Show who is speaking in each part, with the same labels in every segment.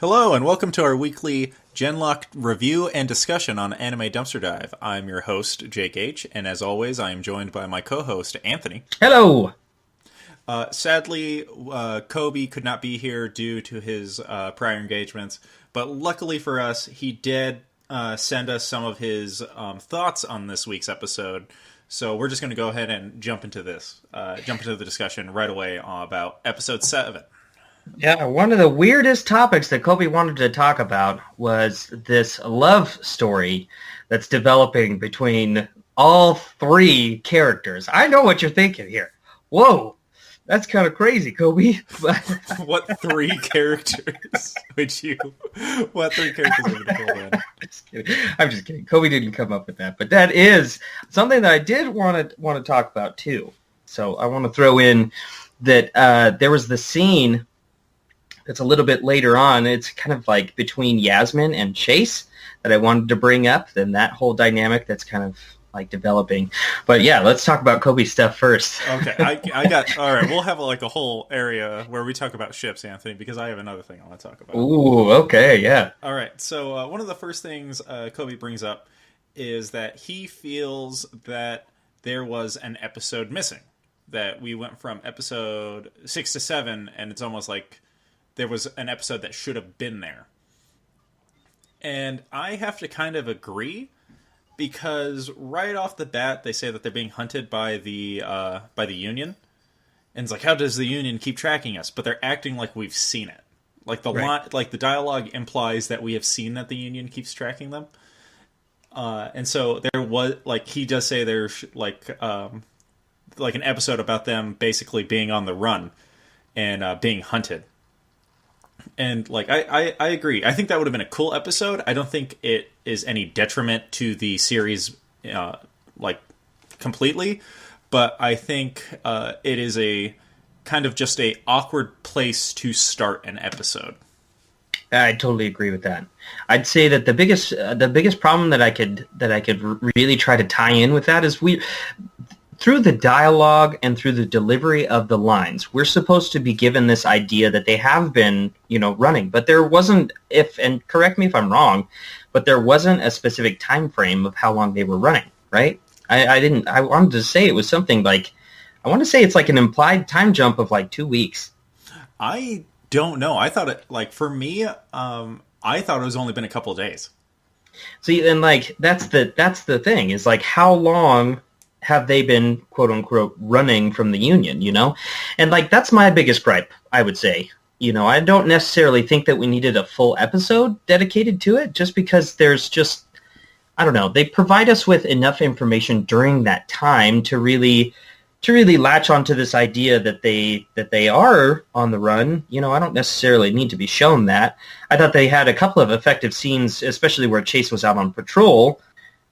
Speaker 1: Hello, and welcome to our weekly Genlock review and discussion on Anime Dumpster Dive. I'm your host, Jake H., and as always, I am joined by my co-host, Anthony.
Speaker 2: Hello!
Speaker 1: Sadly, Coby could not be here due to his prior engagements, but luckily for us, he did send us some of his thoughts on this week's episode. So we're just going to go ahead and jump into the discussion right away about episode 7.
Speaker 2: Yeah, one of the weirdest topics that Coby wanted to talk about was this love story that's developing between all three characters. I know what you're thinking here. Whoa, that's kind of crazy, Coby.
Speaker 1: What three characters What three characters are you going to pull in?
Speaker 2: I'm just kidding. Coby didn't come up with that, but that is something that I did want to talk about too. So I want to throw in that there was the scene. It's a little bit later on. It's kind of like between Yasmin and Chase that I wanted to bring up. Then that whole dynamic that's kind of like developing. But yeah, let's talk about Coby's stuff first.
Speaker 1: Okay, I got all right. We'll have like a whole area where we talk about ships, Anthony, because I have another thing I want to talk about.
Speaker 2: Ooh, okay, yeah.
Speaker 1: All right. So one of the first things Coby brings up is that he feels that there was an episode missing. That we went from episode 6 to 7, and it's almost like there was an episode that should have been there. And I have to kind of agree, because right off the bat, they say that they're being hunted by the Union. And it's like, how does the Union keep tracking us? But they're acting like we've seen it. Like the dialogue implies that we have seen that the Union keeps tracking them. And so there was, like, he does say there's like an episode about them basically being on the run and being hunted. And like I agree. I think that would have been a cool episode. I don't think it is any detriment to the series, completely. But I think it is a kind of just a awkward place to start an episode.
Speaker 2: I totally agree with that. I'd say that the biggest problem that I could really try to tie in with that is through the dialogue and through the delivery of the lines, we're supposed to be given this idea that they have been, running, but there wasn't, and correct me if I'm wrong, but there wasn't a specific time frame of how long they were running, right? I wanted to say it was something like, I want to say it's like an implied time jump of like 2 weeks.
Speaker 1: I don't know. I thought it, like, for me, I thought it was only been a couple of days.
Speaker 2: See, and like, that's the thing, is like, how long have they been, quote unquote, running from the Union, And like, that's my biggest gripe, I would say. I don't necessarily think that we needed a full episode dedicated to it, just because there's just, I don't know, they provide us with enough information during that time to really latch onto this idea that they are on the run. I don't necessarily need to be shown that. I thought they had a couple of effective scenes, especially where Chase was out on patrol,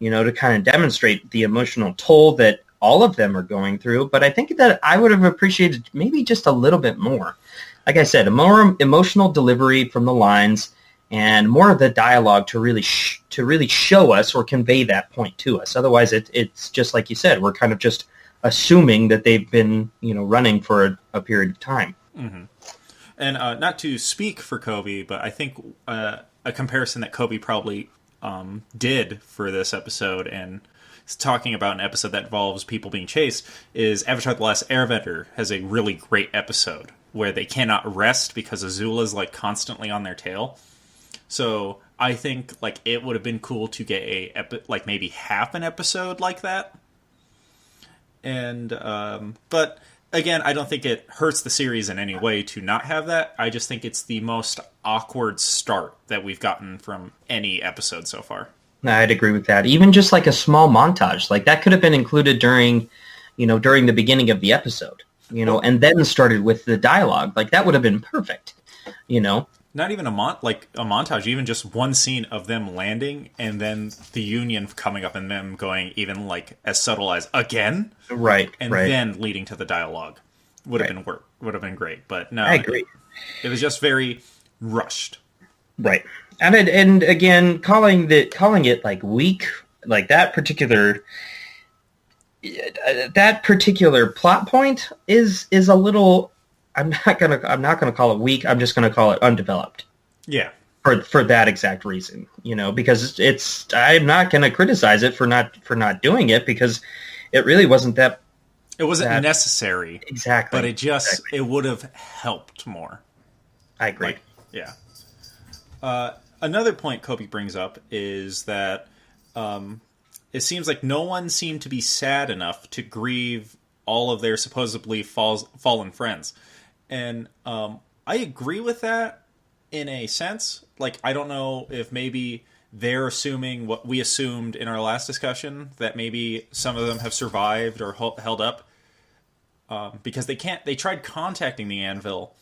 Speaker 2: to kind of demonstrate the emotional toll that all of them are going through. But I think that I would have appreciated maybe just a little bit more. Like I said, a more emotional delivery from the lines and more of the dialogue to really show us or convey that point to us. Otherwise, it's just like you said, we're kind of just assuming that they've been, running for a period of time.
Speaker 1: Mm-hmm. And not to speak for Coby, but I think a comparison that Coby probably did for this episode, and talking about an episode that involves people being chased, is Avatar: The Last Airbender has a really great episode where they cannot rest because Azula's like constantly on their tail. So I think like it would have been cool to get like maybe half an episode like that. And but again, I don't think it hurts the series in any way to not have that. I just think it's the most awkward start that we've gotten from any episode so far.
Speaker 2: I'd agree with that. Even just like a small montage, like that could have been included during the beginning of the episode, and then started with the dialogue. Like that would have been perfect,
Speaker 1: Not even a montage, even just one scene of them landing and then the Union coming up and them going even like as subtle as again,
Speaker 2: right,
Speaker 1: and
Speaker 2: right.
Speaker 1: then leading to the dialogue would have been great. But no,
Speaker 2: I agree.
Speaker 1: It was just very rushed,
Speaker 2: right? And again, calling it like weak, like that particular plot point is a little. I'm not gonna call it weak. I'm just gonna call it undeveloped.
Speaker 1: Yeah,
Speaker 2: for that exact reason, because I'm not going to criticize it for not doing it, because it really wasn't that.
Speaker 1: It wasn't necessary.
Speaker 2: Exactly.
Speaker 1: But it would have helped more.
Speaker 2: I agree.
Speaker 1: Yeah. Another point Coby brings up is that it seems like no one seemed to be sad enough to grieve all of their supposedly fallen friends. And I agree with that in a sense. Like, I don't know if maybe they're assuming what we assumed in our last discussion, that maybe some of them have survived or held up. Because they tried contacting the Anvil,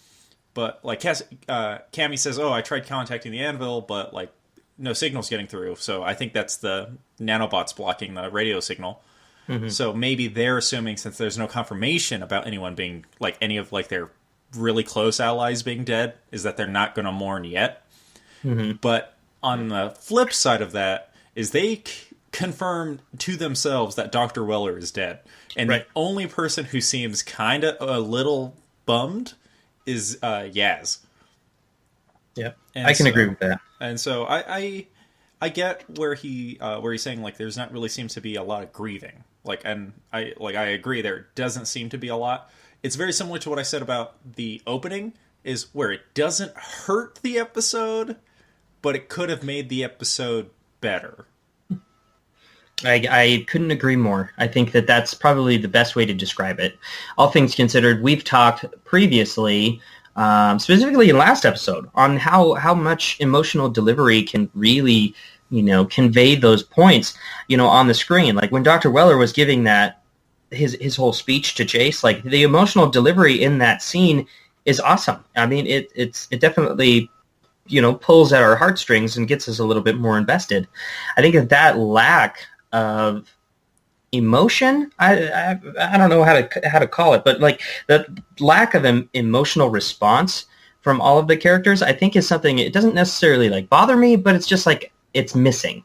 Speaker 1: but like Cammy says, I tried contacting the Anvil, but like no signal's getting through. So I think that's the nanobots blocking the radio signal. Mm-hmm. So maybe they're assuming, since there's no confirmation about anyone being, like, any of like their really close allies being dead, is that they're not going to mourn yet. Mm-hmm. But on the flip side of that is they confirmed to themselves that Dr. Weller is dead. And the only person who seems kind of a little bummed is Yaz.
Speaker 2: Yeah, I can agree with that.
Speaker 1: And so I get where he's saying, like, there's not really seems to be a lot of grieving. Like, and I agree, there doesn't seem to be a lot. It's very similar to what I said about the opening, is where it doesn't hurt the episode, but it could have made the episode better.
Speaker 2: I couldn't agree more. I think that's probably the best way to describe it. All things considered, we've talked previously, specifically in last episode, on how much emotional delivery can really, convey those points, on the screen. Like when Dr. Weller was giving that, his whole speech to Jace, like the emotional delivery in that scene is awesome. I mean, it definitely, pulls at our heartstrings and gets us a little bit more invested. I think that lack of emotion, I don't know how to call it, but like the lack of emotional response from all of the characters, I think is something, it doesn't necessarily like bother me, but it's just like it's missing,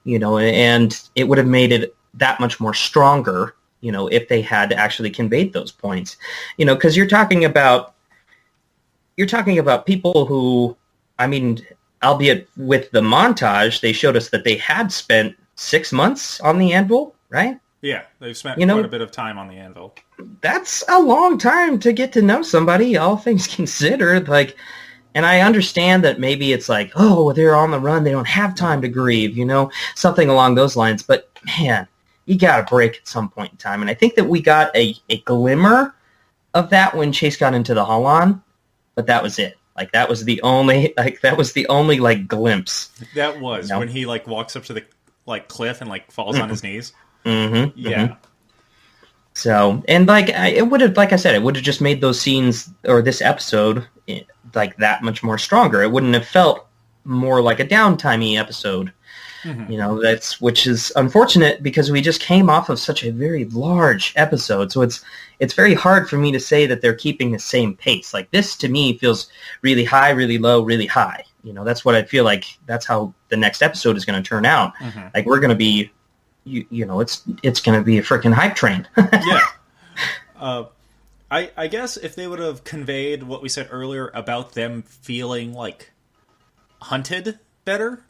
Speaker 2: and it would have made it that much more stronger, if they had actually conveyed those points, because you're talking about people who, I mean, albeit with the montage, they showed us that they had spent 6 months on the Anvil, right?
Speaker 1: Yeah, they've spent quite a bit of time on the Anvil.
Speaker 2: That's a long time to get to know somebody, all things considered. Like, and I understand that maybe it's like, they're on the run, they don't have time to grieve, something along those lines. But man, you got to break at some point in time. And I think that we got a glimmer of that when Chase got into the Holon, but that was it. Like that was the only glimpse.
Speaker 1: That was when he like walks up to the cliff and like falls on his knees.
Speaker 2: Mm-hmm.
Speaker 1: Yeah.
Speaker 2: Mm-hmm. So, and like it would have, like I said, it would have just made those scenes or this episode like that much more stronger. It wouldn't have felt more like a downtimey episode. Mm-hmm. Which is unfortunate because we just came off of such a very large episode. So it's very hard for me to say that they're keeping the same pace. Like this to me feels really high, really low, really high. That's what I feel like. That's how the next episode is going to turn out. Mm-hmm. Like we're going to be, it's going to be a freaking hype train.
Speaker 1: Yeah. I guess if they would have conveyed what we said earlier about them feeling like hunted better,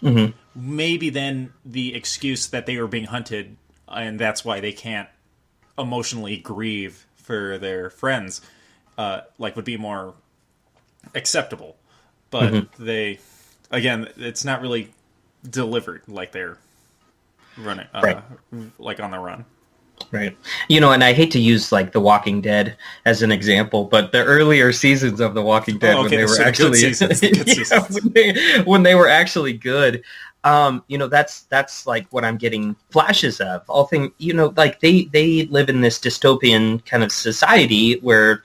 Speaker 1: mm-hmm. maybe then the excuse that they were being hunted and that's why they can't emotionally grieve for their friends, would be more acceptable. But mm-hmm. It's not really delivered like they're running,
Speaker 2: right.
Speaker 1: like on the run.
Speaker 2: Right. And I hate to use like The Walking Dead as an example, but the earlier seasons of The Walking Dead when they were actually when they were actually good, that's like what I'm getting flashes of. All thing, like they live in this dystopian kind of society where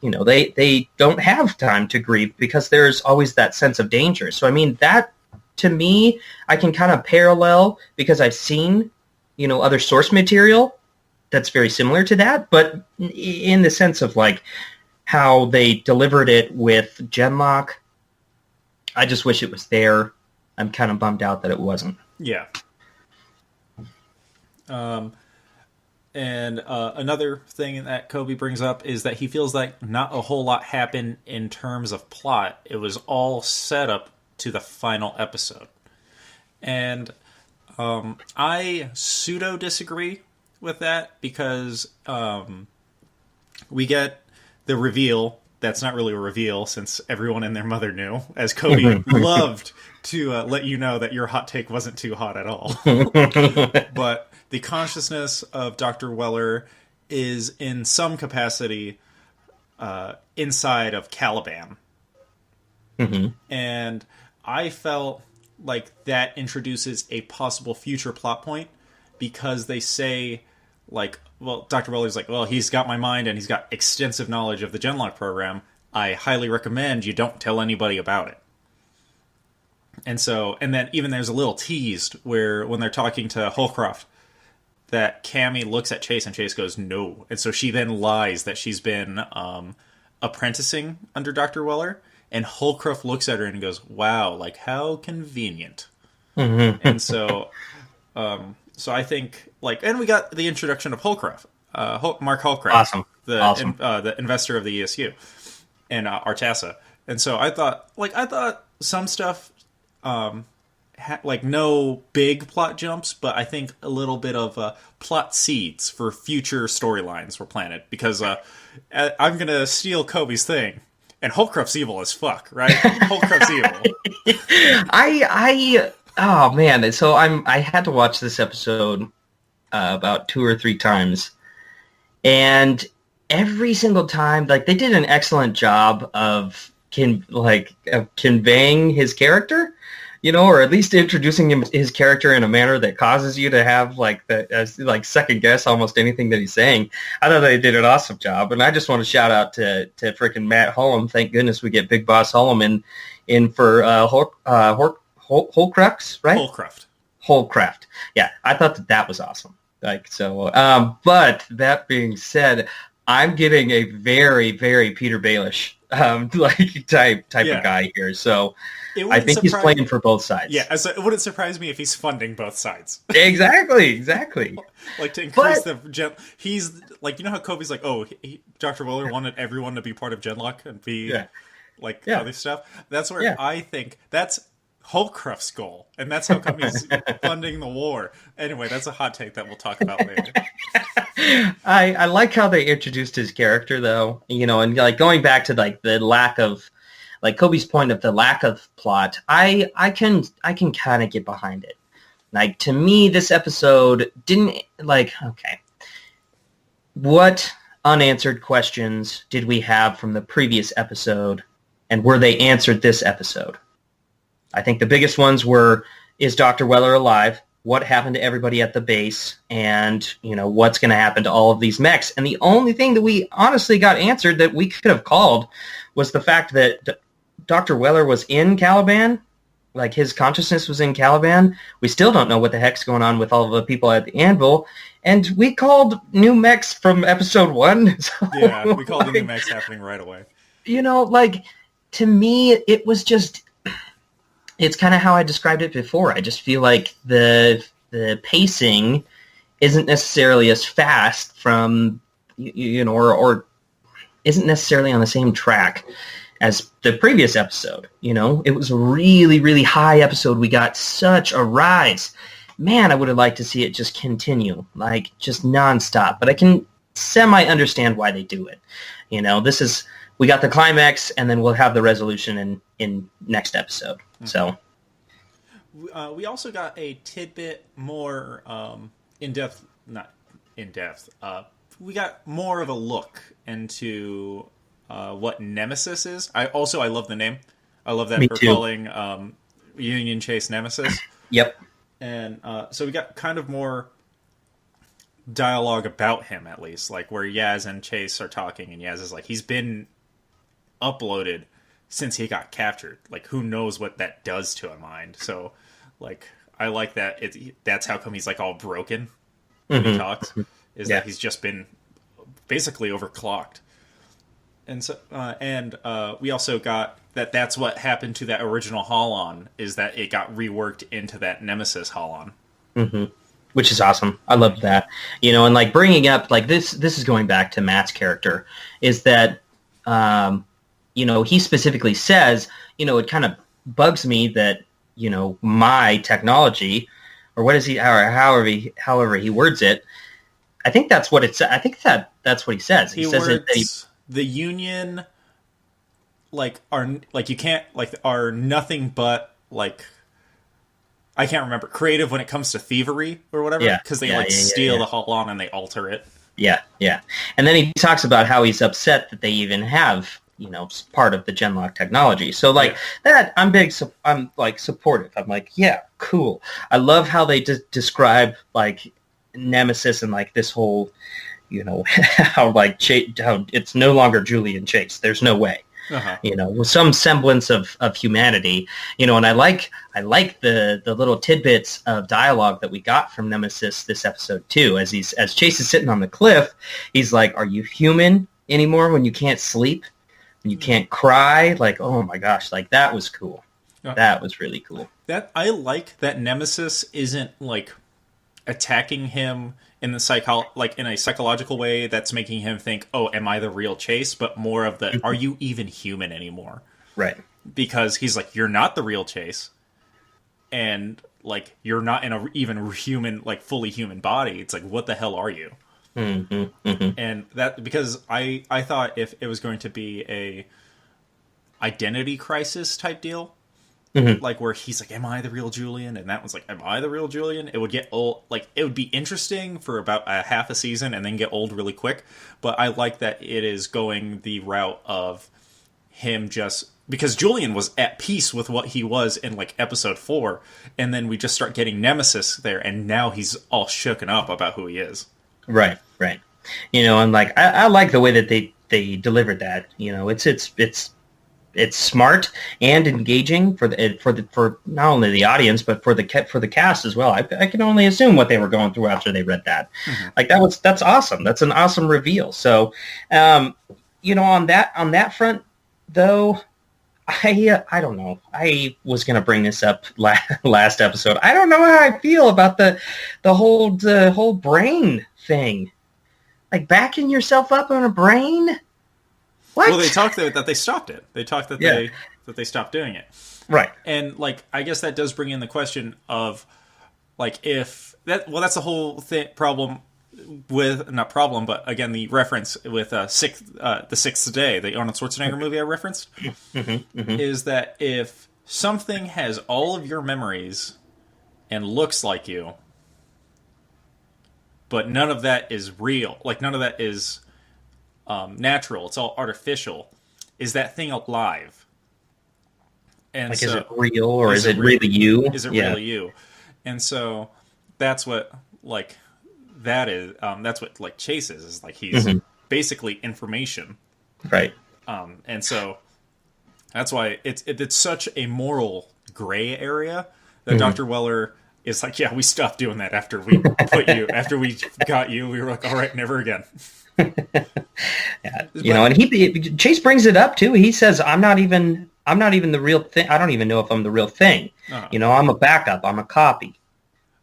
Speaker 2: they don't have time to grieve because there's always that sense of danger. So I mean that to me, I can kind of parallel because I've seen other source material that's very similar to that, but in the sense of like how they delivered it with Genlock, I just wish it was there. I'm kind of bummed out that it wasn't.
Speaker 1: Yeah. And another thing that Coby brings up is that he feels like not a whole lot happened in terms of plot. It was all set up to the final episode. And I pseudo disagree with that because we get the reveal. That's not really a reveal since everyone and their mother knew, as Coby loved to let you know that your hot take wasn't too hot at all. But the consciousness of Dr. Weller is in some capacity inside of Caliban.
Speaker 2: Mm-hmm.
Speaker 1: And I felt like that introduces a possible future plot point because they say, like, well, Dr. Weller's like, well, he's got my mind and he's got extensive knowledge of the Genlock program. I highly recommend you don't tell anybody about it. And so, and then even there's a little teased where when they're talking to Holcroft, that Cammy looks at Chase and Chase goes, no. And so she then lies that she's been apprenticing under Dr. Weller. And Holcroft looks at her and goes, wow, like, how convenient.
Speaker 2: Mm-hmm.
Speaker 1: And so, so I think, like, and we got the introduction of Holcroft, Mark Holcroft.
Speaker 2: Awesome.
Speaker 1: The investor of the ESU, and Artasa. And so I thought some stuff, like, no big plot jumps, but I think a little bit of plot seeds for future storylines were planted. Because I'm going to steal Kobe's thing. And Holcroft's evil as fuck, right? Holcroft's evil.
Speaker 2: Oh man! So I had to watch this episode about 2 or 3 times, and every single time, like, they did an excellent job of conveying his character, or at least introducing his character in a manner that causes you to have second guess almost anything that he's saying. I thought they did an awesome job, and I just want to shout out to freaking Matt Hullum. Thank goodness we get Big Boss Hullum in for Holcroft, right? Holcroft. Yeah, I thought that was awesome. Like, so, but that being said, I'm getting a very, very Peter Baelish type of guy here. So I think he's playing for both sides.
Speaker 1: Yeah, so it wouldn't surprise me if he's funding both sides.
Speaker 2: Exactly.
Speaker 1: Like, to increase he's like, how Kobe's like, Dr. Weller wanted everyone to be part of Genlock and be other stuff. That's where I think that's Holcroft's goal, and that's how come he's funding the war. Anyway, that's a hot take that we'll talk about later.
Speaker 2: I like how they introduced his character, though, and like going back to like the lack of, like Kobe's point of the lack of plot. I can kind of get behind it. Like, to me, this episode didn't okay. What unanswered questions did we have from the previous episode, and were they answered this episode? I think the biggest ones were, is Dr. Weller alive? What happened to everybody at the base? And, what's going to happen to all of these mechs? And the only thing that we honestly got answered that we could have called was the fact that Dr. Weller was in Caliban. Like, his consciousness was in Caliban. We still don't know what the heck's going on with all of the people at the Anvil. And we called new mechs from episode 1. So,
Speaker 1: yeah, we called the new mechs happening right away.
Speaker 2: To me, it was just... It's kind of how I described it before. I just feel like the pacing isn't necessarily as fast from, or isn't necessarily on the same track as the previous episode. It was a really, really high episode. We got such a rise. Man, I would have liked to see it just continue, like just nonstop. But I can semi-understand why they do it. We got the climax, and then we'll have the resolution in next episode. Mm-hmm. So,
Speaker 1: we also got a tidbit more in-depth, not in-depth. We got more of a look into what Nemesis is. I love the name. I love that we're calling Union Chase Nemesis.
Speaker 2: Yep.
Speaker 1: And so we got kind of more dialogue about him, at least, like where Yaz and Chase are talking, and Yaz is like, he's been uploaded since he got captured. Like, who knows what that does to a mind? So, like, I like that. That's how come he's like all broken when he talks. Is that he's just been basically overclocked. And so, we also got that's what happened to that original Holon, is that it got reworked into that Nemesis Holon.
Speaker 2: Mm-hmm. Which is awesome. I love that. And like bringing up, like this is going back to Matt's character, is that, he specifically says, it kind of bugs me that, my technology, or what is he, or however he words it, I think that's what it's. I think that's what he says. He says
Speaker 1: words, the Union, are nothing but I can't remember, creative when it comes to thievery or whatever, because they steal the Holon and they alter it.
Speaker 2: Yeah, yeah. And then he talks about how he's upset that they even have, part of the Genlock technology. So that, I'm supportive. I'm like, yeah, cool. I love how they describe Nemesis and this whole, how it's no longer Julian Chase. There's no way. With some semblance of humanity, and I like the little tidbits of dialogue that we got from Nemesis this episode too. As Chase is sitting on the cliff, he's like, "Are you human anymore when you can't sleep, when you can't cry?" Oh my gosh, that was cool. That was really cool.
Speaker 1: That I like that Nemesis isn't attacking him in the in a psychological way that's making him think, "Oh, am I the real Chase?" But more of the, "Are you even human anymore?"
Speaker 2: Right.
Speaker 1: Because he's like, "You're not the real Chase, and you're not in a even human, fully human body." It's what the hell are you?
Speaker 2: Mm-hmm, mm-hmm.
Speaker 1: And that, because I thought if it was going to be a identity crisis type deal, where he's like, "Am I the real Julian?" And that one's like, "Am I the real Julian?" It would get old. It would be interesting for about a half a season and then get old really quick. But I like that it is going the route of him because Julian was at peace with what he was in episode 4, and then we just start getting Nemesis there, and now he's all shooken up about who he is.
Speaker 2: Right, right. And I like the way that they delivered that. It's smart and engaging for not only the audience but for the cast as well. I can only assume what they were going through after they read that. Mm-hmm. That's awesome. That's an awesome reveal. So, on that front though, I don't know. I was going to bring this up last episode. I don't know how I feel about the whole brain thing. Backing yourself up on a brain. What?
Speaker 1: Well, they talked that they stopped it. They talked that they stopped doing it.
Speaker 2: Right.
Speaker 1: And I guess that does bring in the question of if that. Well, that's the whole problem with, not problem, but again the reference with the Sixth Day, the Arnold Schwarzenegger movie I referenced, is that if something has all of your memories and looks like you, but none of that is real, none of that is natural, it's all artificial, is that thing alive? And
Speaker 2: is it real, or is it really you?
Speaker 1: Is it really you? And so that's what that is. That's what Chase is he's basically information,
Speaker 2: right?
Speaker 1: And so that's why it's such a moral gray area that Dr. Weller is yeah, we stopped doing that after we after we got you. We were like, all right, never again. And
Speaker 2: Chase brings it up too. He says, I'm not even the real thing. I don't even know if I'm the real thing. I'm a backup. I'm a copy.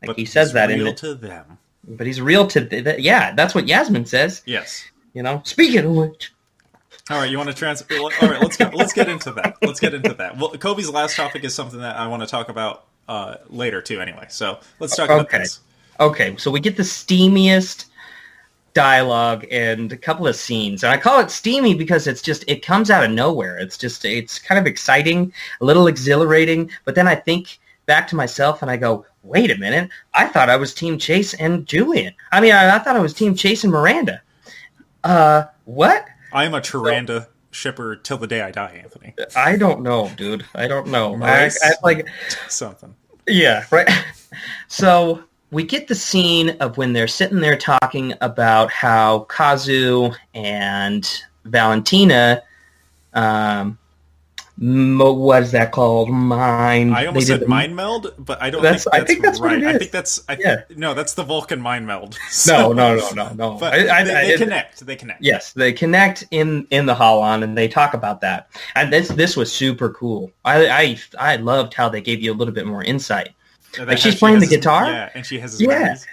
Speaker 1: But
Speaker 2: he says that
Speaker 1: real to them.
Speaker 2: But he's real to that's what Yasmin says.
Speaker 1: Yes.
Speaker 2: Speaking of which.
Speaker 1: All right, you want to all right, let's get into that. Let's get into that. Well, Kobe's last topic is something that I want to talk about later too anyway. So let's talk about this.
Speaker 2: Okay, so we get the steamiest dialogue and a couple of scenes, and I call it steamy because it comes out of nowhere. It's kind of exciting, a little exhilarating, but then I think back to myself and I go, wait a minute, I thought I was Team Chase and Julian. I mean, I thought I was Team Chase and Miranda. What?
Speaker 1: I'm a Tyrande shipper till the day I die, Anthony.
Speaker 2: I don't know, dude. I don't know. I
Speaker 1: something.
Speaker 2: Yeah, right. So we get the scene of when they're sitting there talking about how Kazu and Valentina, what is that called?
Speaker 1: I almost said mind meld, but I don't think that's
Speaker 2: I think that's
Speaker 1: right.
Speaker 2: What it is.
Speaker 1: I think that's no, that's the Vulcan mind meld.
Speaker 2: So, no.
Speaker 1: But they connect. They connect.
Speaker 2: Yes, they connect in the Holon, and they talk about that. And this was super cool. I loved how they gave you a little bit more insight. She's playing the guitar.
Speaker 1: And she has his memories.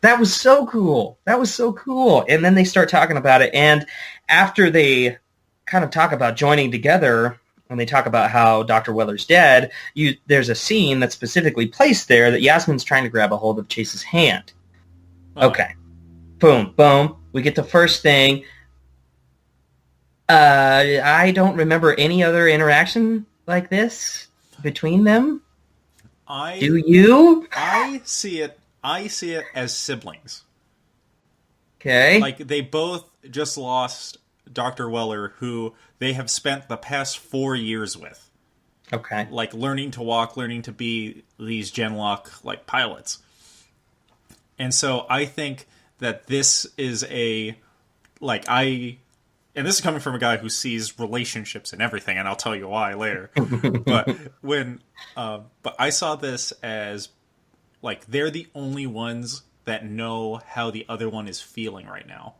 Speaker 2: That was so cool. And then they start talking about it, and after they kind of talk about joining together, when they talk about how Dr. Weller's dead, there's a scene that's specifically placed there that Yasmin's trying to grab a hold of Chase's hand.
Speaker 1: Oh.
Speaker 2: Okay. Boom, boom. We get the first thing. I don't remember any other interaction like this between them. Do you?
Speaker 1: I see it as siblings.
Speaker 2: Okay.
Speaker 1: Like, they both just lost Dr. Weller, who they have spent the past 4 years with.
Speaker 2: Okay.
Speaker 1: Like, learning to walk, learning to be these Genlock, like, pilots. And so I think that this is and this is coming from a guy who sees relationships and everything, and I'll tell you why later. But I saw this as, like, they're the only ones that know how the other one is feeling right now,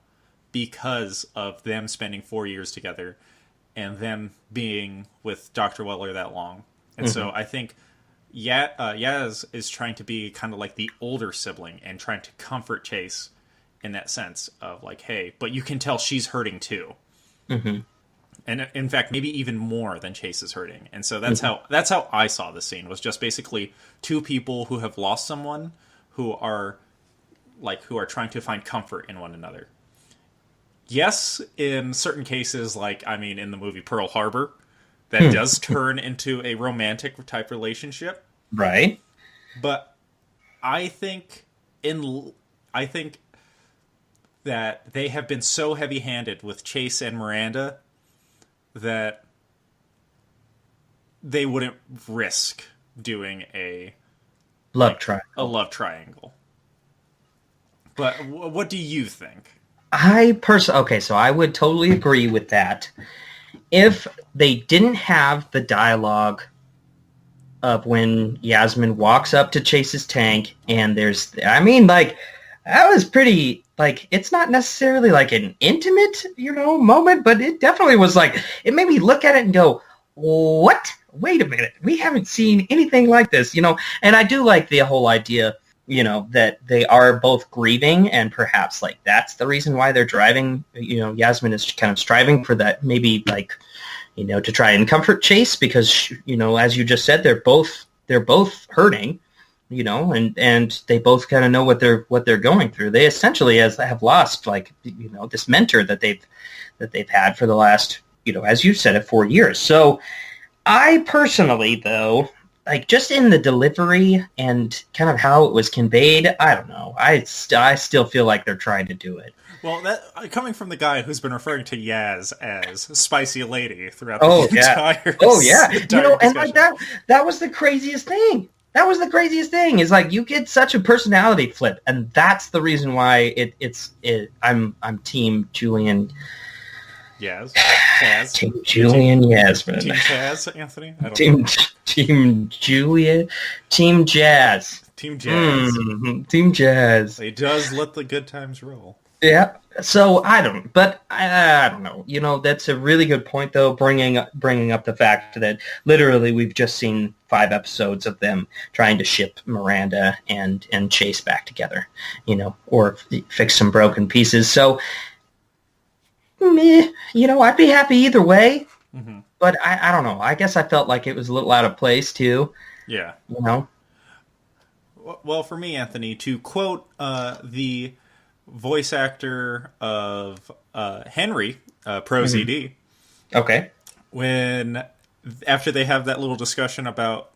Speaker 1: because of them spending 4 years together and them being with Dr. Weller that long. And so I think Yaz is trying to be kind of like the older sibling and trying to comfort Chase in that sense of, like, hey, but you can tell she's hurting too. And in fact, maybe even more than Chase is hurting. And so that's how I saw the scene, was just basically two people who have lost someone who are trying to find comfort in one another. Yes, in certain cases, like, I mean, in the movie Pearl Harbor, that does turn into a romantic type relationship.
Speaker 2: Right.
Speaker 1: But I think that they have been so heavy-handed with Chase and Miranda that they wouldn't risk doing a
Speaker 2: love
Speaker 1: triangle. But what do you think?
Speaker 2: Okay, so I would totally agree with that. If they didn't have the dialogue of when Yasmin walks up to Chase's tank and that was pretty, like, it's not necessarily like an intimate, moment, but it definitely was like, it made me look at it and go, what? Wait a minute. We haven't seen anything like this, and I do like the whole idea, that they are both grieving, and perhaps, like, that's the reason why they're driving, Yasmin is kind of striving for that, maybe, like, to try and comfort Chase, because, as you just said, they're both hurting, and they both kind of know what they're going through. They essentially have lost, like, this mentor that they've had for the last, as you said, 4 years. So I personally, though, like, just in the delivery and kind of how it was conveyed, I don't know. I still feel like they're trying to do it.
Speaker 1: Well, that coming from the guy who's been referring to Yaz as Spicy Lady throughout the entire
Speaker 2: and like that was the craziest thing. That was the craziest thing. Is like, you get such a personality flip, and that's the reason why I'm Team Julian.
Speaker 1: Yes. Chaz.
Speaker 2: Team Julian Yasmin.
Speaker 1: Team Chaz, Anthony?
Speaker 2: Team Julia. Team Jazz.
Speaker 1: Team Jazz.
Speaker 2: Team Jazz.
Speaker 1: He does let the good times roll.
Speaker 2: Yeah. So I don't know. That's a really good point, though, bringing up the fact that literally we've just seen 5 episodes of them trying to ship Miranda and Chase back together, or fix some broken pieces. So, I'd be happy either way. Mm-hmm. But I don't know. I guess I felt like it was a little out of place too.
Speaker 1: Yeah. Well, for me, Anthony, to quote the voice actor of Henry, Pro ZD.
Speaker 2: Okay.
Speaker 1: After they have that little discussion about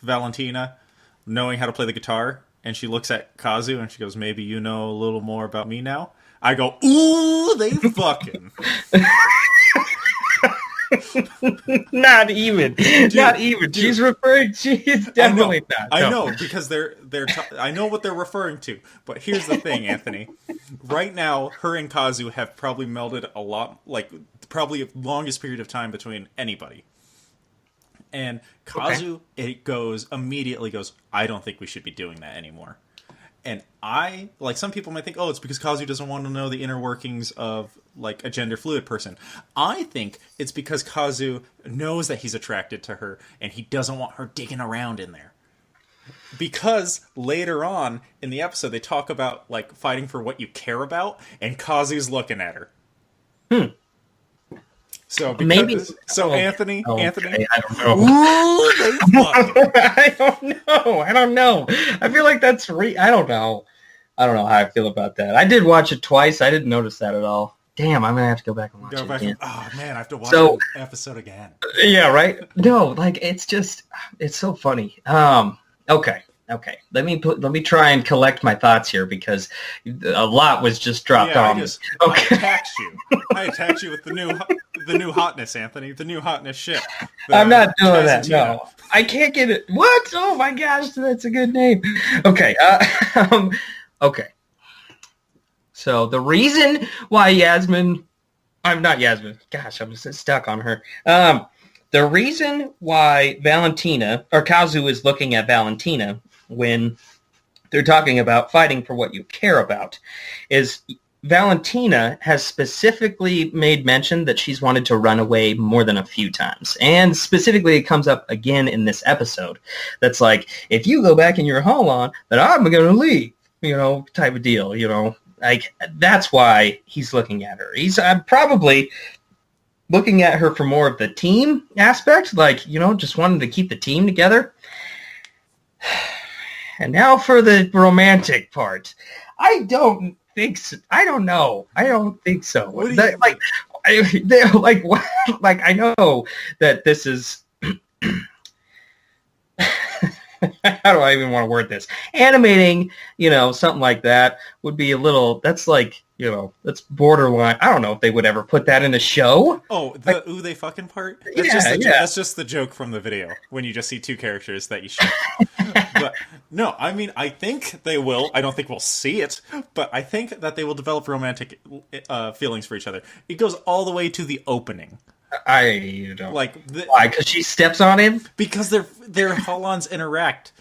Speaker 1: Valentina knowing how to play the guitar, and she looks at Kazoo and she goes, "Maybe you know a little more about me now." I go, "Ooh, they fucking."
Speaker 2: Not even. Dude, not even. Dude. She's definitely not.
Speaker 1: I know, because I know what they're referring to. But here's the thing, Anthony. Right now, her and Kazoo have probably melded a lot, like, probably the longest period of time between anybody. And Kazoo, immediately goes, "I don't think we should be doing that anymore." And some people might think, oh, it's because Kazoo doesn't want to know the inner workings of, like, a gender fluid person. I think it's because Kazoo knows that he's attracted to her, and he doesn't want her digging around in there. Because later on in the episode, they talk about, like, fighting for what you care about, and Kazoo's looking at her. So
Speaker 2: Maybe.
Speaker 1: Anthony,
Speaker 2: I don't know.
Speaker 1: ooh, they fucked it.
Speaker 2: I don't know. I feel like that's I don't know. I don't know how I feel about that. I did watch it twice. I didn't notice that at all. Damn, I'm gonna have to go back and watch it again.
Speaker 1: Oh man, I have to watch the episode again.
Speaker 2: Yeah, right. No, like it's so funny. Okay. Let me try and collect my thoughts here because a lot was just dropped on me.
Speaker 1: Okay. I attacked you with the new hotness, Anthony. The new hotness shit.
Speaker 2: I'm not doing that. No, I can't get it. What? Oh my gosh, that's a good name. Okay. Okay. So the reason why I'm not Yasmin. Gosh, I'm just stuck on her. The reason why Valentina or Kazoo is looking at Valentina when they're talking about fighting for what you care about is Valentina has specifically made mention that she's wanted to run away more than a few times. And specifically it comes up again in this episode. That's like, if you go back in your Holon, then I'm going to leave, type of deal, Like, that's why he's looking at her. He's probably looking at her for more of the team aspect, like, just wanting to keep the team together. And now for the romantic part. I don't think so. I don't know. I don't think so. I know that this is... How do I even want to word this? Animating, something like that would be a little, that's like, that's borderline. I don't know if they would ever put that in a show.
Speaker 1: Oh, the ooh, they fucking part? That's just the joke from the video when you just see two characters that you shoot. But no, I mean, I think they will. I don't think we'll see it, but I think that they will develop romantic feelings for each other. It goes all the way to the opening.
Speaker 2: I don't
Speaker 1: like
Speaker 2: why, because she steps on him,
Speaker 1: because their Holons interact.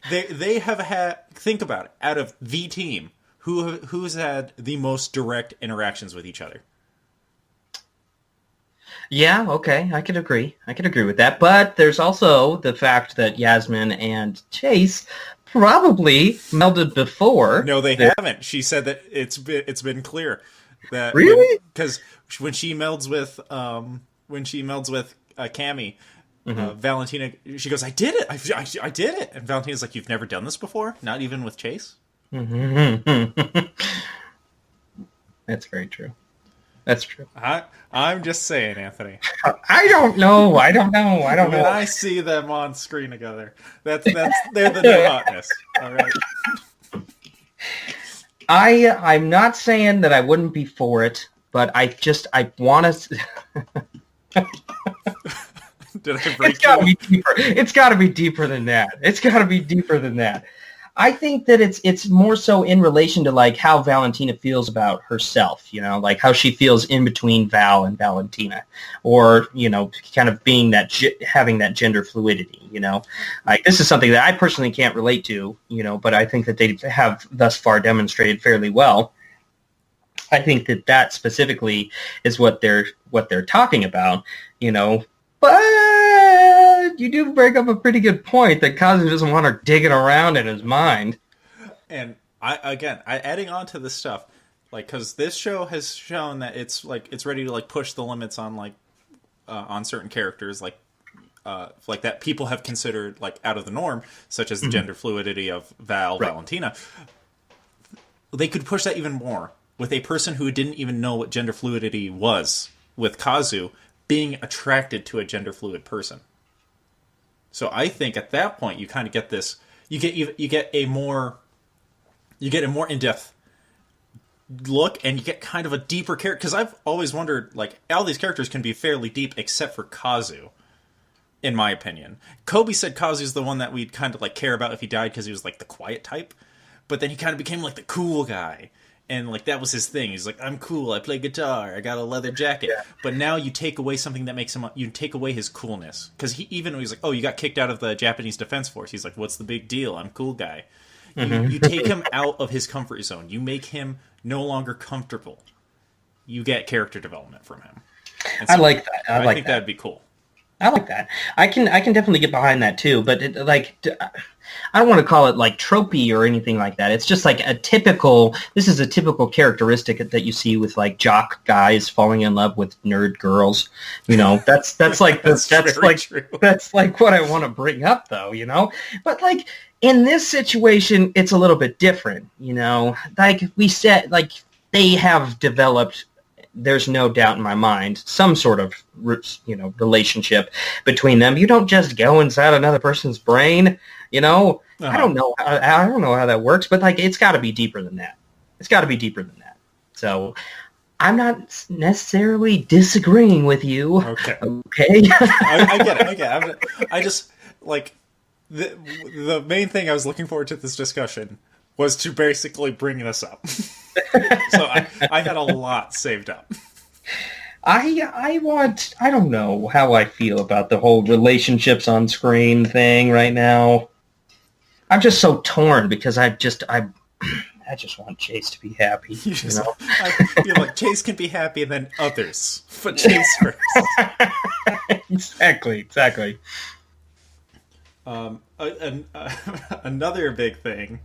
Speaker 1: They have had, think about it, out of the team who's had the most direct interactions with each other.
Speaker 2: Yeah, okay, I could agree with that, but there's also the fact that Yasmin and Chase probably melded before.
Speaker 1: No, they haven't. She said that it's been clear that
Speaker 2: really,
Speaker 1: because when she melds with Cammy, Valentina, she goes, "I did it! I did it!" And Valentina's like, "You've never done this before? Not even with Chase?"
Speaker 2: That's very true. That's true.
Speaker 1: I'm just saying, Anthony.
Speaker 2: I don't know. When
Speaker 1: I see them on screen together, they're the new hotness. All right.
Speaker 2: I'm not saying that I wouldn't be for it, but I want to.
Speaker 1: Did I break
Speaker 2: It's got to be deeper. It's got to be deeper than that. I think that it's more so in relation to like how Valentina feels about herself, like how she feels in between Val and Valentina, or kind of being that having that gender fluidity, like this is something that I personally can't relate to, but I think that they have thus far demonstrated fairly well. I think that specifically is what they're talking about, But you do bring up a pretty good point that Kazoo doesn't want her digging around in his mind.
Speaker 1: And adding on to this stuff, like, because this show has shown that it's ready to like push the limits on on certain characters, like that people have considered like out of the norm, such as the gender fluidity of Valentina. They could push that even more with a person who didn't even know what gender fluidity was, with Kazoo being attracted to a gender fluid person. So I think at that point you kind of get this. You get a more in-depth look, and you get kind of a deeper character. Because I've always wondered, like, all these characters can be fairly deep, except for Kazoo, in my opinion. Coby said Kazoo's the one that we'd kind of like care about if he died because he was like the quiet type, but then he kind of became like the cool guy. And, like, that was his thing. He's like, I'm cool, I play guitar, I got a leather jacket. Yeah. But now you take away something that makes him... You take away his coolness. Because he's like, oh, you got kicked out of the Japanese Defense Force. He's like, what's the big deal? I'm cool guy. You take him out of his comfort zone. You make him no longer comfortable. You get character development from him. So
Speaker 2: I like that.
Speaker 1: I think that'd be cool.
Speaker 2: I like that. I can definitely get behind that too. But I don't want to call it like tropey or anything like that. It's just like this is a typical characteristic that you see with like jock guys falling in love with nerd girls. That's like that's like what I want to bring up though, But like in this situation, it's a little bit different, Like we said, like they have developed, there's no doubt in my mind, some sort of, relationship between them. You don't just go inside another person's brain,
Speaker 1: Uh-huh.
Speaker 2: I don't know. I don't know how that works, but like it's got to be deeper than that. It's got to be deeper than that. So I'm not necessarily disagreeing with you.
Speaker 1: Okay.
Speaker 2: Okay.
Speaker 1: I get it. I just like the main thing I was looking forward to this discussion was to basically bring this up. So I had a lot saved up.
Speaker 2: I don't know how I feel about the whole relationships on screen thing right now. I'm just so torn because I just want Chase to be happy.
Speaker 1: I feel like Chase can be happy and then others, but Chase first.
Speaker 2: Exactly.
Speaker 1: Another big thing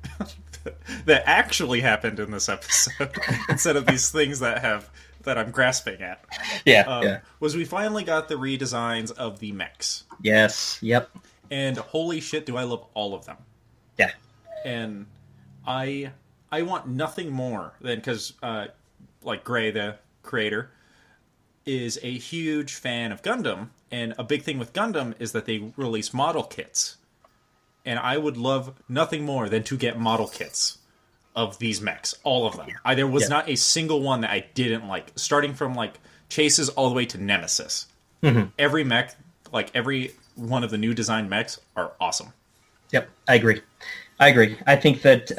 Speaker 1: that actually happened in this episode, instead of these things that I'm grasping at, was we finally got the redesigns of the mechs.
Speaker 2: Yes. Yep.
Speaker 1: And holy shit, do I love all of them.
Speaker 2: Yeah.
Speaker 1: And I want nothing more than, because like Gray, the creator, is a huge fan of Gundam, and a big thing with Gundam is that they release model kits. And I would love nothing more than to get model kits of these mechs, all of them. There was not a single one that I didn't like, starting from like Chase's all the way to Nemesis. Mm-hmm. Every mech, like every one of the new designed mechs, are awesome.
Speaker 2: Yep, I agree. I think that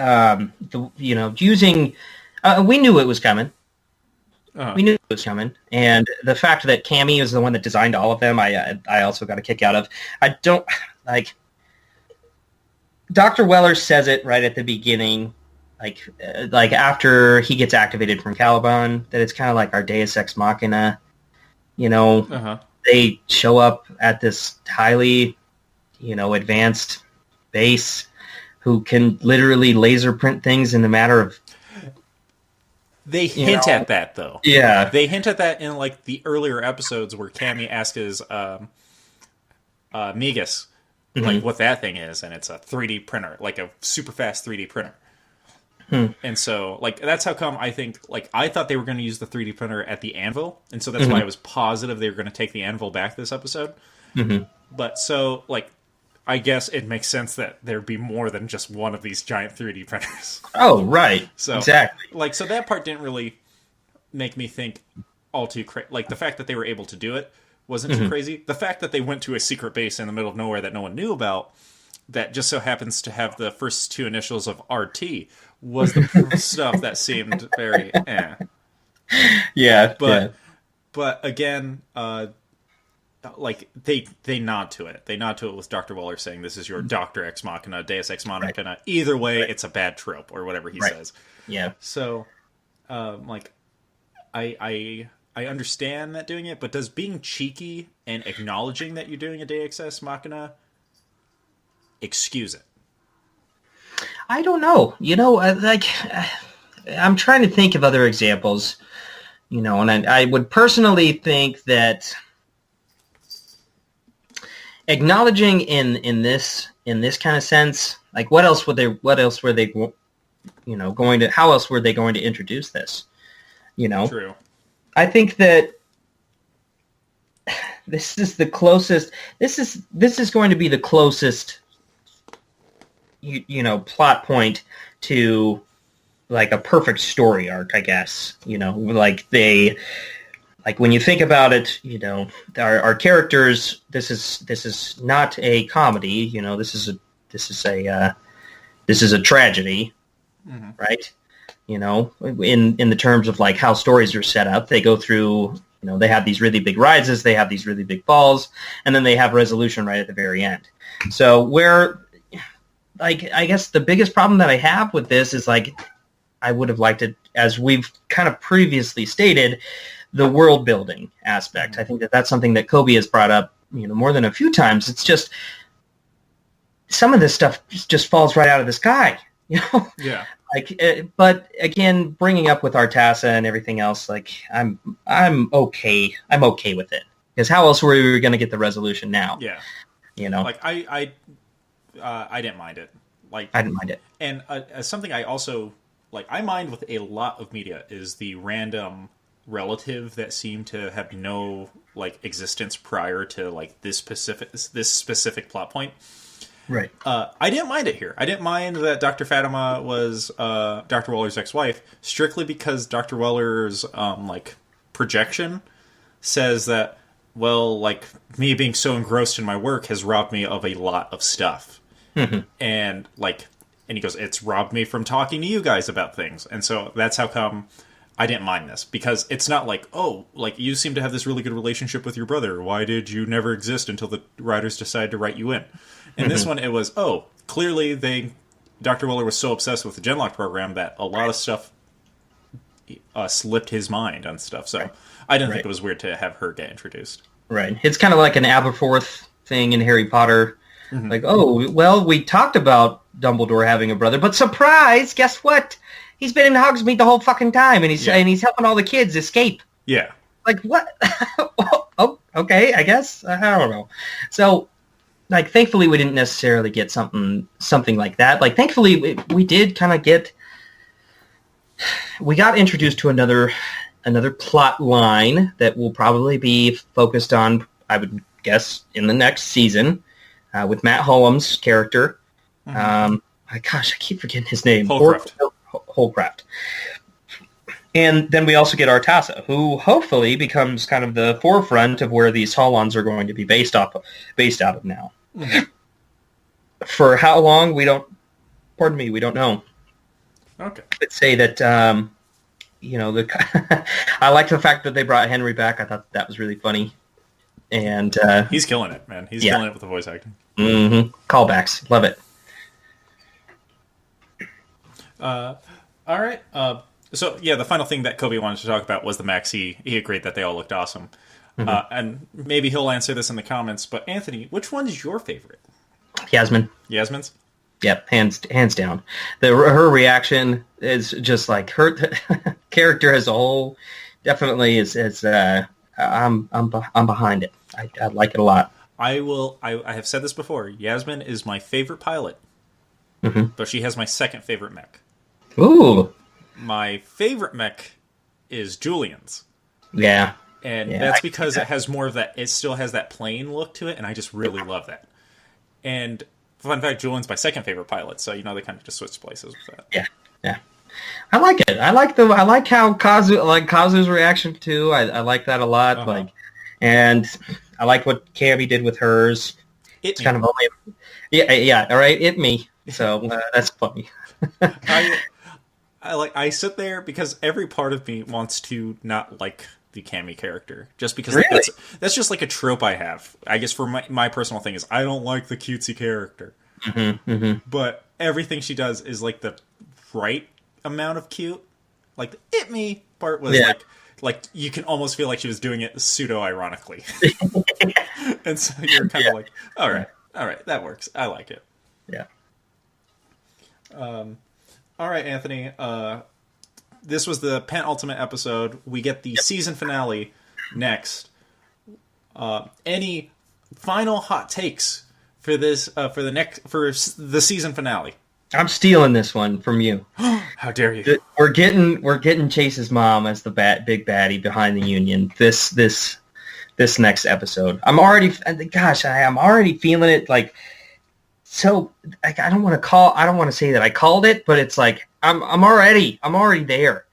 Speaker 2: using we knew it was coming. Uh-huh. We knew it was coming, and the fact that Cammy is the one that designed all of them, I also got a kick out of. I don't like. Dr. Weller says it right at the beginning, like after he gets activated from Caliban, that it's kind of like our Deus Ex Machina.
Speaker 1: Uh-huh.
Speaker 2: They show up at this highly, advanced base who can literally laser print things in a matter of...
Speaker 1: They hint at that, though.
Speaker 2: Yeah.
Speaker 1: They hint at that in, like, the earlier episodes where Cammy asks his Mechas, like, what that thing is, and it's a 3D printer, like a super fast 3D printer. And so, like, that's how come I think, like, I thought they were going to use the 3D printer at the anvil, and so that's why I was positive they were going to take the anvil back this episode. But so, like, I guess it makes sense that there'd be more than just one of these giant 3D printers.
Speaker 2: Oh, right.
Speaker 1: So,
Speaker 2: exactly.
Speaker 1: Like, so that part didn't really make me think all too crazy. Like, the fact that they were able to do it wasn't too crazy. The fact that they went to a secret base in the middle of nowhere that no one knew about, that just so happens to have the first two initials of RT, was the stuff that seemed very
Speaker 2: Yeah.
Speaker 1: But again, like they nod to it. They nod to it with Dr. Weller saying this is your Dr. Ex Machina, Deus Ex Machina. Right. Either way, it's a bad trope or whatever he says.
Speaker 2: Yeah.
Speaker 1: So, like, I understand that doing it, but does being cheeky and acknowledging that you're doing a Deus Ex Machina excuse it?
Speaker 2: I don't know. I'm trying to think of other examples, and I would personally think that acknowledging in this kind of sense, like how else were they going to introduce this?
Speaker 1: True.
Speaker 2: I think that this is the closest. This is going to be the closest, plot point to like a perfect story arc, I guess. Like when you think about it, our characters. This is not a comedy. This is a tragedy, right? In the terms of like how stories are set up, they go through. They have these really big rises, they have these really big falls, and then they have resolution right at the very end. So I guess the biggest problem that I have with this is like I would have liked it, as we've kind of previously stated, the world building aspect. I think that's something that Coby has brought up more than a few times. It's just some of this stuff just falls right out of the sky,
Speaker 1: Yeah.
Speaker 2: But again, bringing up with Artasa and everything else, like I'm okay. I'm okay with it, because how else were we going to get the resolution now?
Speaker 1: Yeah.
Speaker 2: Like
Speaker 1: I didn't mind it. Like
Speaker 2: I didn't mind it.
Speaker 1: And something I also I mind with a lot of media is the random relative that seemed to have no existence prior to this specific plot point.
Speaker 2: Right.
Speaker 1: I didn't mind it here. I didn't mind that Dr. Fatima was Dr. Weller's ex-wife, strictly because Dr. Weller's projection says that, well, me being so engrossed in my work has robbed me of a lot of stuff.
Speaker 2: Mm-hmm.
Speaker 1: And he goes, it's robbed me from talking to you guys about things. And so that's how come I didn't mind this, because it's not you seem to have this really good relationship with your brother. Why did you never exist until the writers decided to write you in? In this one, it was, clearly Dr. Weller was so obsessed with the Genlock program that a lot of stuff slipped his mind on stuff. So I didn't think it was weird to have her get introduced.
Speaker 2: Right. It's kind of like an Aberforth thing in Harry Potter.
Speaker 1: Mm-hmm.
Speaker 2: We talked about Dumbledore having a brother, but surprise, guess what? He's been in Hogsmeade the whole fucking time, and he's helping all the kids escape.
Speaker 1: Yeah.
Speaker 2: What? Oh, okay, I guess. I don't know. So, thankfully, we didn't necessarily get something like that. Thankfully, we did kind of get... We got introduced to another plot line that will probably be focused on, I would guess, in the next season, with Matt Hullum's character.
Speaker 1: Mm-hmm.
Speaker 2: I keep forgetting his name.
Speaker 1: Holcraft.
Speaker 2: And then we also get Artasa, who hopefully becomes kind of the forefront of where these Holons are going to be based out of now.
Speaker 1: Mm-hmm.
Speaker 2: For how long, we don't know.
Speaker 1: Okay.
Speaker 2: Let's say that, I like the fact that they brought Henry back. I thought that was really funny. And
Speaker 1: he's killing it, man. He's killing it with the voice acting.
Speaker 2: Mm-hmm. Callbacks. Love it.
Speaker 1: All right. So, the final thing that Coby wanted to talk about was the Max. He agreed that they all looked awesome. Mm-hmm. And maybe he'll answer this in the comments. But, Anthony, which one is your favorite? Yasmin's?
Speaker 2: Yep, hands down. Her reaction is just her character as a whole definitely is I'm behind it. I like it a lot.
Speaker 1: I have said this before. Yasmin is my favorite pilot.
Speaker 2: Mm-hmm.
Speaker 1: But she has my second favorite mech.
Speaker 2: Ooh.
Speaker 1: My favorite mech is Julian's.
Speaker 2: Yeah.
Speaker 1: And that's because it has more of that, it still has that plain look to it, and I just really love that. And fun fact, Julian's my second favorite pilot, so they kind of just switched places with that.
Speaker 2: Yeah. I like it. I like how Kazu's reaction too. I like that a lot.
Speaker 1: Uh-huh.
Speaker 2: And I like what Cammy did with hers. It's kind of only all right, it me. So that's funny.
Speaker 1: I sit there because every part of me wants to not like the Cammy character, just because
Speaker 2: really?
Speaker 1: that's just a trope I have. I guess for my personal thing is I don't like the cutesy character, but everything she does is the right amount of cute. The it me part was like you can almost feel like she was doing it pseudo ironically, and so you're kind of all right, that works. I like it.
Speaker 2: Yeah.
Speaker 1: All right, Anthony. This was the penultimate episode. We get the season finale next. Any final hot takes for this? For the season finale?
Speaker 2: I'm stealing this one from you.
Speaker 1: How dare you?
Speaker 2: We're getting Chase's mom as the big baddie behind the Union. This next episode. I'm already feeling it. So I don't want to say that I called it, but it's I'm already there.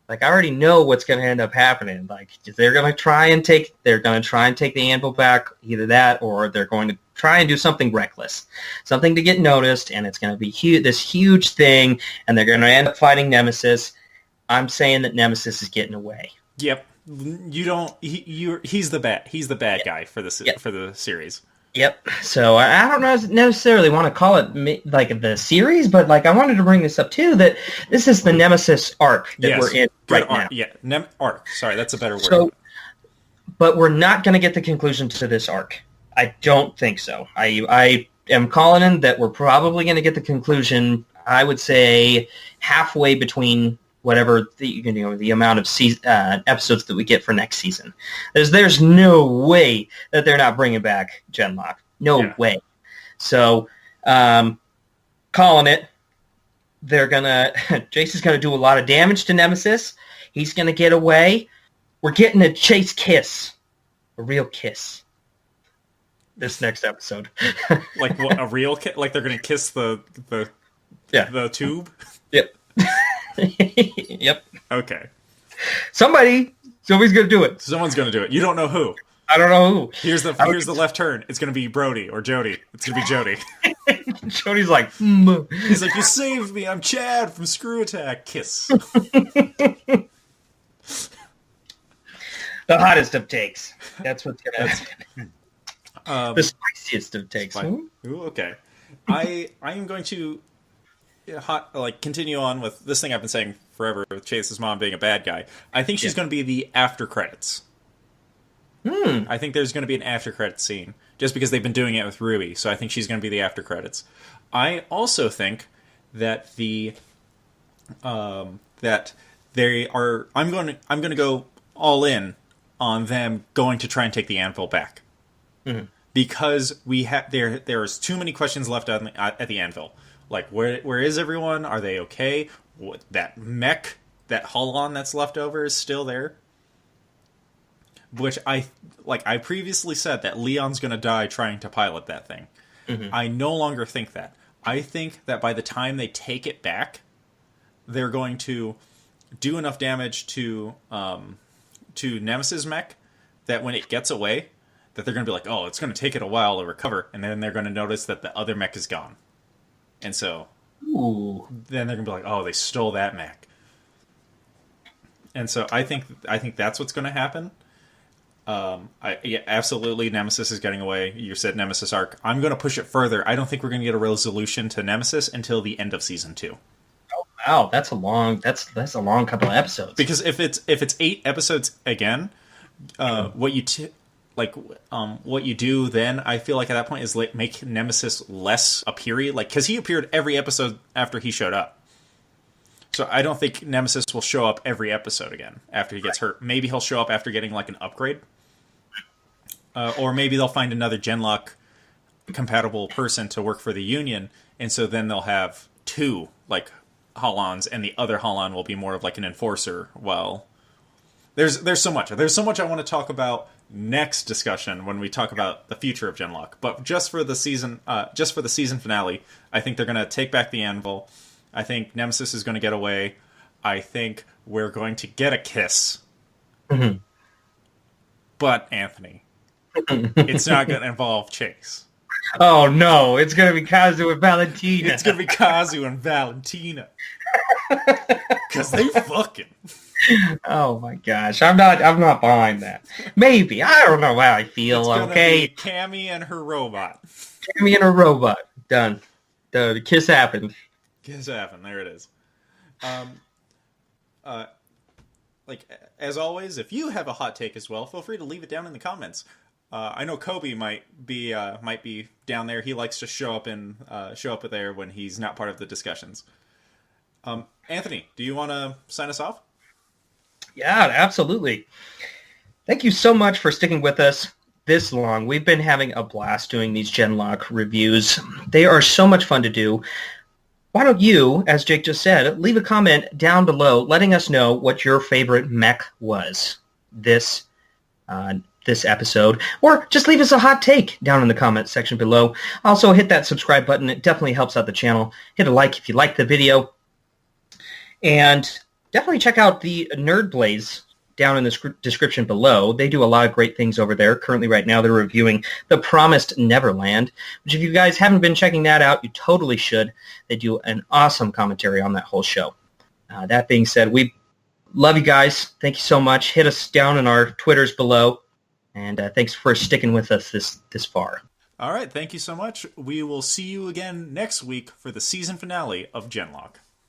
Speaker 2: I already know what's going to end up happening. They're going to try and take the anvil back, either that or they're going to try and do something reckless, something to get noticed, and it's going to be this huge thing, and they're going to end up fighting Nemesis. I'm saying that Nemesis is getting away.
Speaker 1: Yep. He's the bad guy for the series.
Speaker 2: Yep. So I don't necessarily want to call it the series, but I wanted to bring this up too, that this is the Nemesis arc that we're in right now.
Speaker 1: Yeah, arc. Sorry, that's a better word.
Speaker 2: So, but we're not going to get the conclusion to this arc. I don't think so. I am calling in that we're probably going to get the conclusion, I would say, halfway between whatever the amount of episodes that we get for next season. There's no way that they're not bringing back Genlock. No way. So, calling it. Jason's gonna do a lot of damage to Nemesis. He's gonna get away. We're getting a chase kiss, a real kiss. This next episode,
Speaker 1: like what, a real kiss? Like they're gonna kiss the tube?
Speaker 2: Yep. Yep.
Speaker 1: Okay.
Speaker 2: Somebody's gonna do it.
Speaker 1: Someone's gonna do it. You don't know who.
Speaker 2: I don't know who.
Speaker 1: Here's the left turn. It's gonna be Brody or Jody. It's gonna be Jody.
Speaker 2: Jody's like,
Speaker 1: He's like, you saved me. I'm Chad from Screw Attack. Kiss.
Speaker 2: The hottest of takes. That's what's gonna happen. The spiciest of takes.
Speaker 1: Ooh, okay. I am going to continue on with this thing I've been saying forever with Chase's mom being a bad guy. I think she's going to be the after credits. I think there's going to be an after credits scene just because they've been doing it with Ruby. So I think she's going to be the after credits. I also think that that they are. I'm going to go all in on them going to try and take the anvil back. Because there's too many questions left at the anvil. Like, where is everyone? Are they okay? That mech, that Holon that's left over is still there. Which I previously said that Leon's going to die trying to pilot that thing. I no longer think that. I think that by the time they take it back, they're going to do enough damage to Nemesis mech that when it gets away, that they're going to be like, oh, it's going to take it a while to recover, and then they're going to notice that the other mech is gone. And so then they're going to be like, oh, they stole that mech. And so I think that's what's going to happen. Absolutely, Nemesis is getting away. You said Nemesis arc. I'm going to push it further. I don't think we're going to get a resolution to Nemesis until the end of season 2.
Speaker 2: Oh wow, that's a long couple of episodes.
Speaker 1: Because if it's 8 episodes again, what you do then, I feel like at that point is make Nemesis less a period, because he appeared every episode after he showed up. So I don't think Nemesis will show up every episode again after he gets hurt. Maybe he'll show up after getting an upgrade, or maybe they'll find another Genlock compatible person to work for the Union, and so then they'll have 2 Holons, and the other Holon will be more of an enforcer. Well, there's so much I want to talk about next discussion when we talk about the future of Genlock. But just for the season finale, I think they're going to take back the anvil. I think Nemesis is going to get away. I think we're going to get a kiss. But Anthony, it's not going to involve Chase.
Speaker 2: Oh no, it's going to be Kazu and Valentina.
Speaker 1: It's going to be Kazu and Valentina. Because they fucking.
Speaker 2: Oh my gosh, I'm not behind that. Maybe, I don't know how I feel.
Speaker 1: It's gonna
Speaker 2: okay,
Speaker 1: be Cammy and her robot.
Speaker 2: Cammy and her robot. Done. The kiss happened.
Speaker 1: Kiss happened. There it is. As always, if you have a hot take as well, feel free to leave it down in the comments. I know Coby might be down there. He likes to show up there when he's not part of the discussions. Anthony, do you want to sign us off?
Speaker 2: Yeah, absolutely. Thank you so much for sticking with us this long. We've been having a blast doing these Genlock reviews. They are so much fun to do. Why don't you, as Jake just said, leave a comment down below letting us know what your favorite mech was this episode, or just leave us a hot take down in the comment section below. Also, hit that subscribe button. It definitely helps out the channel. Hit a like if you like the video. And definitely check out the Nerd Blaze down in the description below. They do a lot of great things over there. Currently, right now, they're reviewing The Promised Neverland, which if you guys haven't been checking that out, you totally should. They do an awesome commentary on that whole show. That being said, we love you guys. Thank you so much. Hit us down in our Twitters below. And thanks for sticking with us this far.
Speaker 1: All right. Thank you so much. We will see you again next week for the season finale of Genlock.